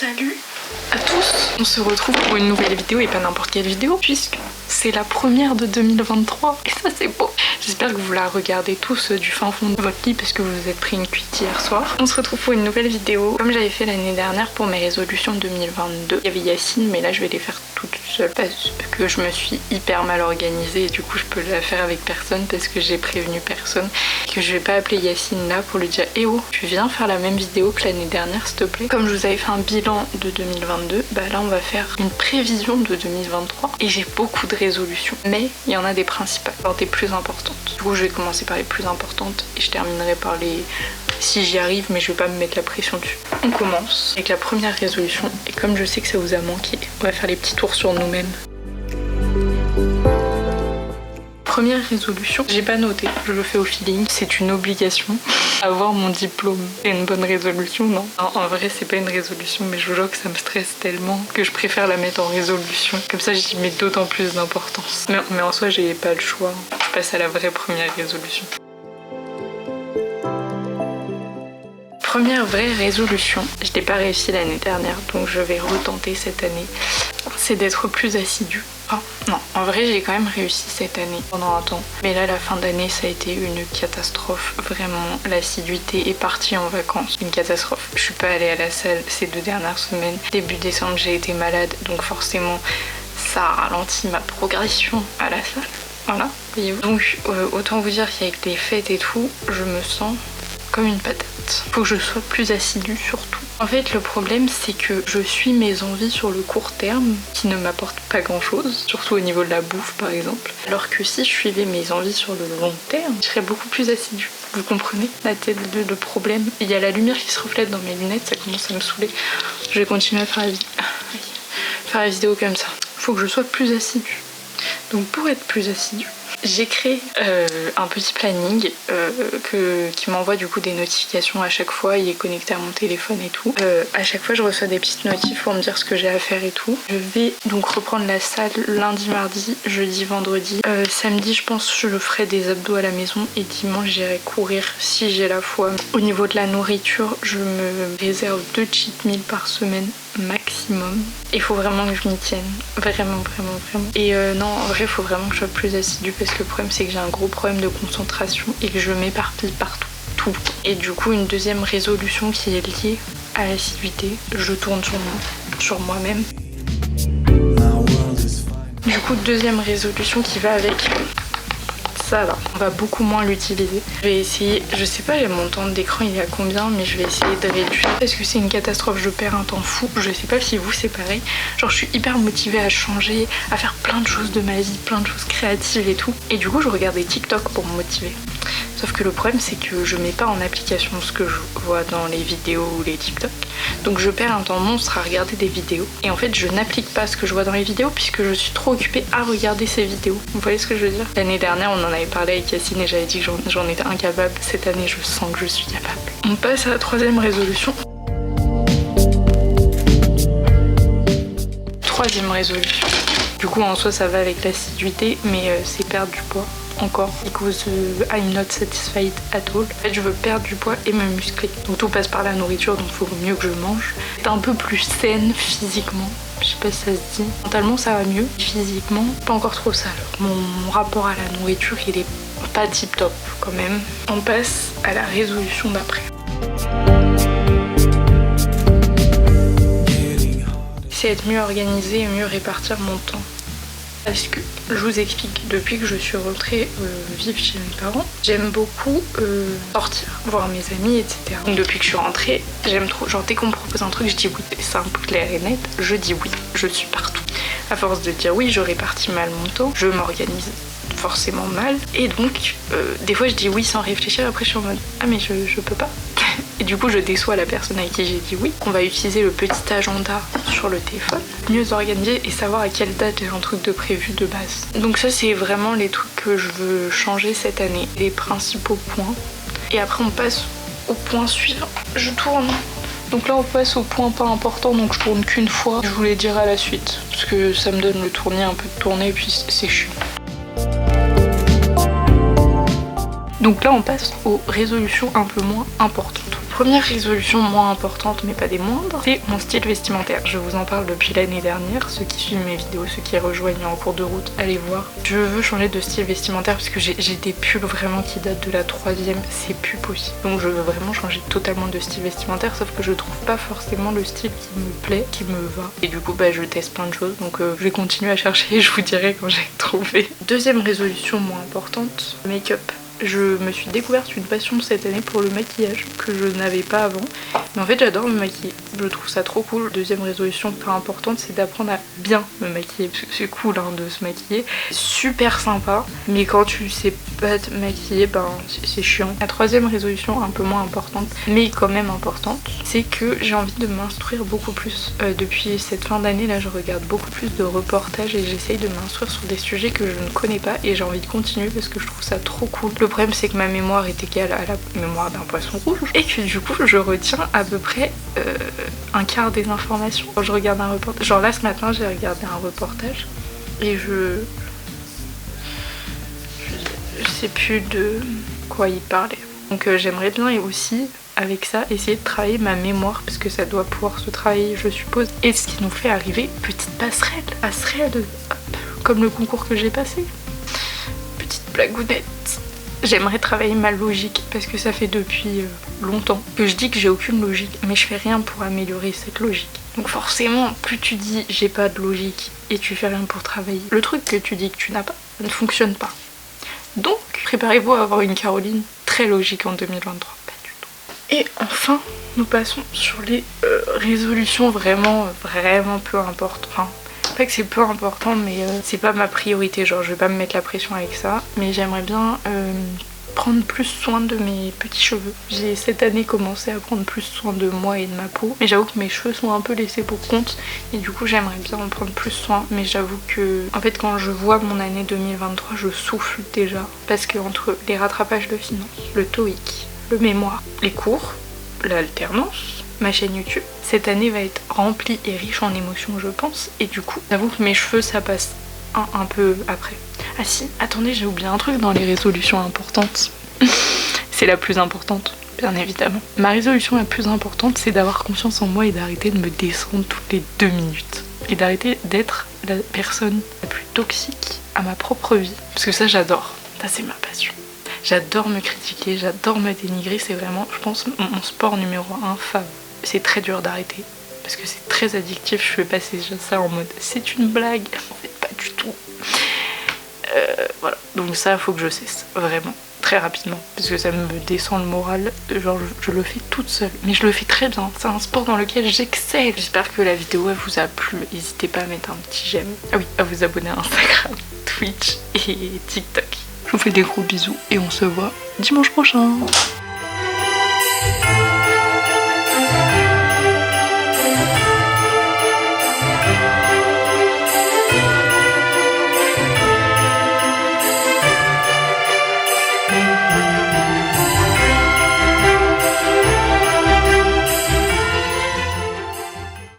Salut à tous, on se retrouve pour une nouvelle vidéo et pas n'importe quelle vidéo puisque c'est la première de 2023 et ça c'est beau. J'espère que vous la regardez tous du fin fond de votre lit parce que vous vous êtes pris une cuite hier soir. On se retrouve pour une nouvelle vidéo comme j'avais fait l'année dernière pour mes résolutions 2022. Il y avait Yacine mais là je vais les faire toute seule parce que je me suis hyper mal organisée et du coup je peux la faire avec personne parce que j'ai prévenu personne, que je vais pas appeler Yacine là pour lui dire eh oh tu viens faire la même vidéo que l'année dernière s'il te plaît. Comme je vous avais fait un bilan de 2022, bah là on va faire une prévision de 2023 et j'ai beaucoup de résolutions mais il y en a des principales, alors des plus importantes. Du coup je vais commencer par les plus importantes et je terminerai par les si j'y arrive, mais je vais pas me mettre la pression dessus. On commence avec la première résolution et comme je sais que ça vous a manqué, on va faire les petits tours sur nous-mêmes. Première résolution, j'ai pas noté, je le fais au feeling, c'est une obligation. Avoir mon diplôme, c'est une bonne résolution, non? En vrai c'est pas une résolution, mais je vous jure que ça me stresse tellement que je préfère la mettre en résolution. Comme ça j'y mets d'autant plus d'importance. Mais en soi j'ai pas le choix, je passe à la vraie première résolution. Première vraie résolution, je n'ai pas réussi l'année dernière donc je vais retenter cette année, c'est d'être plus assidue. Enfin, non, en vrai j'ai quand même réussi cette année pendant un temps, mais là la fin d'année ça a été une catastrophe, vraiment l'assiduité est partie en vacances, une catastrophe. Je suis pas allée à la salle ces 2 dernières semaines, début décembre j'ai été malade donc forcément ça a ralenti ma progression à la salle, voilà, voyez-vous. Donc autant vous dire qu'avec les fêtes et tout, je me sens comme une patate. Faut que je sois plus assidue surtout. En fait le problème c'est que je suis mes envies sur le court terme qui ne m'apportent pas grand chose, surtout au niveau de la bouffe par exemple. Alors que si je suivais mes envies sur le long terme, je serais beaucoup plus assidue. Vous comprenez la tête de problème. Il y a la lumière qui se reflète dans mes lunettes, ça commence à me saouler. Je vais continuer à faire la vidéo comme ça. Faut que je sois plus assidue. Donc pour être plus assidue, j'ai créé un petit planning qui m'envoie du coup des notifications à chaque fois, il est connecté à mon téléphone et tout. À chaque fois je reçois des petites notifs pour me dire ce que j'ai à faire et tout. Je vais donc reprendre la salle lundi, mardi, jeudi, vendredi. Samedi je pense que je ferai des abdos à la maison et dimanche j'irai courir si j'ai la foi. Au niveau de la nourriture, je me réserve 2 cheat meals par semaine maximum. Il faut vraiment que je m'y tienne. Vraiment. Et non, en vrai, il faut vraiment que je sois plus assidue parce que le problème, c'est que j'ai un gros problème de concentration et que je m'éparpille partout. Tout. Et du coup, une deuxième résolution qui est liée à l'assiduité, je tourne sur moi-même. Du coup, deuxième résolution qui va avec ça là, on va beaucoup moins l'utiliser. Je vais essayer, je sais pas mon temps d'écran il est à combien, mais je vais essayer de réduire parce que c'est une catastrophe, je perds un temps fou. Je sais pas si vous c'est pareil, genre je suis hyper motivée à changer, à faire plein de choses de ma vie, plein de choses créatives et tout, et du coup je regarde des TikTok pour me motiver. Sauf que le problème c'est que je mets pas en application ce que je vois dans les vidéos ou les TikTok. Donc je perds un temps monstre à regarder des vidéos. Et en fait je n'applique pas ce que je vois dans les vidéos puisque je suis trop occupée à regarder ces vidéos. Vous voyez ce que je veux dire? L'année dernière on en avait parlé avec Yacine et j'avais dit que j'en étais incapable. Cette année je sens que je suis capable. On passe à la troisième résolution. Troisième résolution. Du coup en soi ça va avec l'assiduité mais c'est perdre du poids. Encore, because I'm not satisfied at all. En fait je veux perdre du poids et me muscler. Donc tout passe par la nourriture, donc il faut mieux que je mange. C'est un peu plus saine physiquement. Je sais pas si ça se dit. Mentalement ça va mieux. Physiquement, pas encore trop sale. Mon rapport à la nourriture il est pas tip top quand même. On passe à la résolution d'après. C'est être mieux organisée et mieux répartir mon temps. Parce que je vous explique, depuis que je suis rentrée vivre chez mes parents, j'aime beaucoup sortir, voir mes amis, etc. Donc depuis que je suis rentrée, j'aime trop. Genre dès qu'on me propose un truc, je dis oui. C'est simple, clair et net, je dis oui. Je suis partout. À force de dire oui, je répartis mal mon temps, je m'organise forcément mal. Et donc, des fois je dis oui sans réfléchir, après je suis en mode ah mais je peux pas. Et du coup je déçois la personne à qui j'ai dit oui. On va utiliser le petit agenda sur le téléphone, mieux organiser et savoir à quelle date j'ai un truc de prévu de base. Donc ça c'est vraiment les trucs que je veux changer cette année, les principaux points. Et après on passe au point suivant. Je tourne. Donc là on passe au point pas important, donc je tourne qu'une fois. Je vous les dirai à la suite parce que ça me donne le tournis, un peu de tournée et puis c'est chiant. Donc là on passe aux résolutions un peu moins importantes. Première résolution moins importante mais pas des moindres, c'est mon style vestimentaire. Je vous en parle depuis l'année dernière, ceux qui suivent mes vidéos, ceux qui rejoignent en cours de route, allez voir. Je veux changer de style vestimentaire parce que j'ai des pulls vraiment qui datent de la 3e, c'est plus possible. Donc je veux vraiment changer totalement de style vestimentaire, sauf que je trouve pas forcément le style qui me plaît, qui me va. Et du coup je teste plein de choses, donc je vais continuer à chercher et je vous dirai quand j'ai trouvé. Deuxième résolution moins importante, make-up. Je me suis découverte une passion cette année pour le maquillage que je n'avais pas avant. Mais en fait j'adore me maquiller, je trouve ça trop cool. Deuxième résolution pas importante, c'est d'apprendre à bien me maquiller. Parce que c'est cool hein, de se maquiller, super sympa. Mais quand tu sais pas te maquiller, ben c'est chiant. La troisième résolution un peu moins importante, mais quand même importante, c'est que j'ai envie de m'instruire beaucoup plus. Depuis cette fin d'année là je regarde beaucoup plus de reportages et j'essaye de m'instruire sur des sujets que je ne connais pas. Et j'ai envie de continuer parce que je trouve ça trop cool. Le problème c'est que ma mémoire est égale à la mémoire d'un poisson rouge et que du coup je retiens à peu près un quart des informations quand je regarde un reportage. Genre là ce matin j'ai regardé un reportage et je sais plus de quoi il parlait. Donc j'aimerais bien et aussi avec ça essayer de travailler ma mémoire parce que ça doit pouvoir se travailler je suppose. Et ce qui nous fait arriver, petite passerelle, hop, comme le concours que j'ai passé. Petite blagounette. J'aimerais travailler ma logique parce que ça fait depuis longtemps que je dis que j'ai aucune logique mais je fais rien pour améliorer cette logique. Donc forcément plus tu dis j'ai pas de logique et tu fais rien pour travailler, le truc que tu dis que tu n'as pas, ça ne fonctionne pas. Donc préparez-vous à avoir une Caroline très logique en 2023. Pas du tout. Et enfin nous passons sur les résolutions vraiment peu importantes. Enfin, pas que c'est peu important mais c'est pas ma priorité, genre je vais pas me mettre la pression avec ça, mais j'aimerais bien prendre plus soin de mes petits cheveux. J'ai cette année commencé à prendre plus soin de moi et de ma peau, mais j'avoue que mes cheveux sont un peu laissés pour compte et du coup j'aimerais bien en prendre plus soin. Mais j'avoue que en fait quand je vois mon année 2023 je souffle déjà parce que entre les rattrapages de finances, le TOEIC, le mémoire, les cours, l'alternance, ma chaîne YouTube, cette année va être remplie et riche en émotions je pense, et du coup j'avoue que mes cheveux ça passe un peu après. Ah si, attendez, j'ai oublié un truc dans les résolutions importantes. C'est la plus importante, bien évidemment. Ma résolution la plus importante c'est d'avoir confiance en moi et d'arrêter de me descendre toutes les 2 minutes. Et d'arrêter d'être la personne la plus toxique à ma propre vie. Parce que ça j'adore, ça c'est ma passion. J'adore me critiquer, j'adore me dénigrer, c'est vraiment, je pense, mon sport numéro 1 fave. C'est très dur d'arrêter parce que c'est très addictif. Je fais passer ça en mode c'est une blague, en fait pas du tout. Voilà, donc ça faut que je cesse vraiment très rapidement parce que ça me descend le moral. Genre je le fais toute seule, mais je le fais très bien. C'est un sport dans lequel j'excelle. J'espère que la vidéo elle vous a plu. N'hésitez pas à mettre un petit j'aime. Ah oui, à vous abonner à Instagram, Twitch et TikTok. Je vous fais des gros bisous et on se voit dimanche prochain.